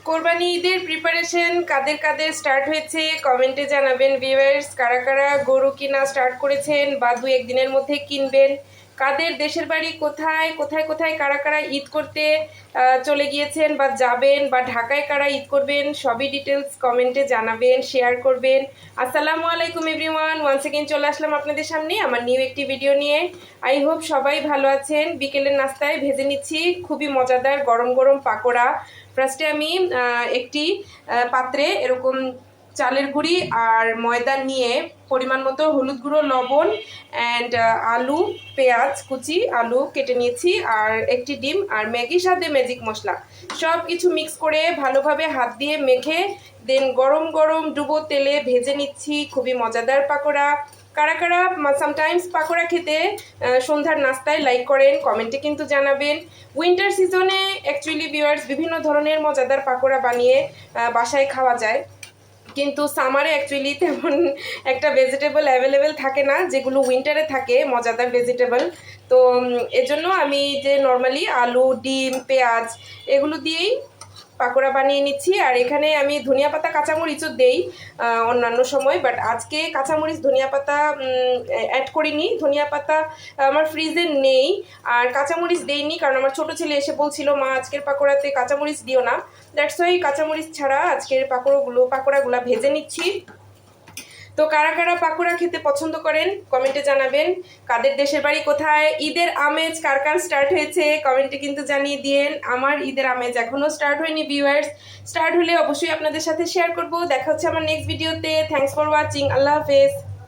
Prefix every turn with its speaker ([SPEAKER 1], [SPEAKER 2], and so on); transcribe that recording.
[SPEAKER 1] কোরবানি ঈদের প্রিপারেশন কাদের কাদের স্টার্ট হয়েছে কমেন্টে জানাবেন। ভিউয়ার্স, কারা কারা গরু কিনা স্টার্ট করেছেন বা দু একদিনের মধ্যে কিনবেন, কাদের দেশের বাড়ি কোথায় কোথায় কোথায় কারা কারা ঈদ করতে চলে গিয়েছেন বা যাবেন, বা ঢাকায় কারা ঈদ করবেন, সবই ডিটেলস কমেন্টে জানাবেন, শেয়ার করবেন। আসসালামু আলাইকুম এভরিওয়ান, ওয়ান্স এগেইন চলে আসলাম আপনাদের সামনে আমার নিউ একটি ভিডিও নিয়ে। আই হোপ সবাই ভালো আছেন। বিকেলের নাস্তায় ভেজে নিচ্ছি খুবই মজাদার গরম গরম পাকোড়া। ফার্স্টে আমি একটি পাত্রে এরকম চালের গুঁড়ি আর ময়দা নিয়ে পরিমাণ মতো হলুদ গুঁড়ো, লবণ অ্যান্ড আলু, পেঁয়াজ কুচি, আলু কেটে নিয়েছি, আর একটি ডিম আর ম্যাগি স্বাদে ম্যাজিক মশলা সব কিছু মিক্স করে ভালোভাবে হাত দিয়ে মেখে দেন গরম গরম ডুবো তেলে ভেজে নিচ্ছি। খুবই মজাদার পাকোড়া। কারা কারা সামটাইমস পাকোড়া খেতে সন্ধ্যার নাস্তায় লাইক করেন কমেন্টে কিন্তু জানাবেন। উইন্টার সিজনে অ্যাকচুয়ালি ভিউয়ার্স বিভিন্ন ধরনের মজাদার পাকোড়া বানিয়ে বাসায় খাওয়া যায়, কিন্তু সামারে অ্যাকচুয়ালি তেমন একটা ভেজিটেবল অ্যাভেলেবেল থাকে না যেগুলো উইন্টারে থাকে মজাদার ভেজিটেবল। তো এজন্য আমি যে নর্মালি আলু, ডিম, পেঁয়াজ এগুলো দিয়েই পাকোড়া বানিয়ে নিচ্ছি। আর এখানে আমি ধনিয়া পাতা কাঁচামরিচও দেই অন্যান্য সময়, বাট আজকে কাঁচামরিচ ধনিয়া পাতা অ্যাড করিনি। ধনিয়া পাতা আমার ফ্রিজে নেই, আর কাঁচামরিচ দেইনি কারণ আমার ছোট ছেলে এসে বলছিল মা আজকের পাকোড়াতে কাঁচামরিচ দিও না। দ্যাটস ওয়াই কাঁচামরিচ ছাড়া আজকের পাকোড়াগুলো ভেজে নিচ্ছি। তো কারা কারা পাকোড়া খেতে পছন্দ করেন কমেন্টে জানাবেন। কাদের দেশের বাড়ি কোথায়, ঈদের আমেজ কার কার স্টার্ট হয়েছে কমেন্টে কিন্তু জানিয়ে দিয়েন। আমার ঈদের আমেজ এখনো স্টার্ট হয়নি ভিউয়ার্স, স্টার্ট হলে অবশ্যই আপনাদের সাথে শেয়ার করব। দেখা হচ্ছে আমার নেক্সট ভিডিওতে। থ্যাঙ্কস ফর ওয়াচিং, আল্লাহ হাফেজ।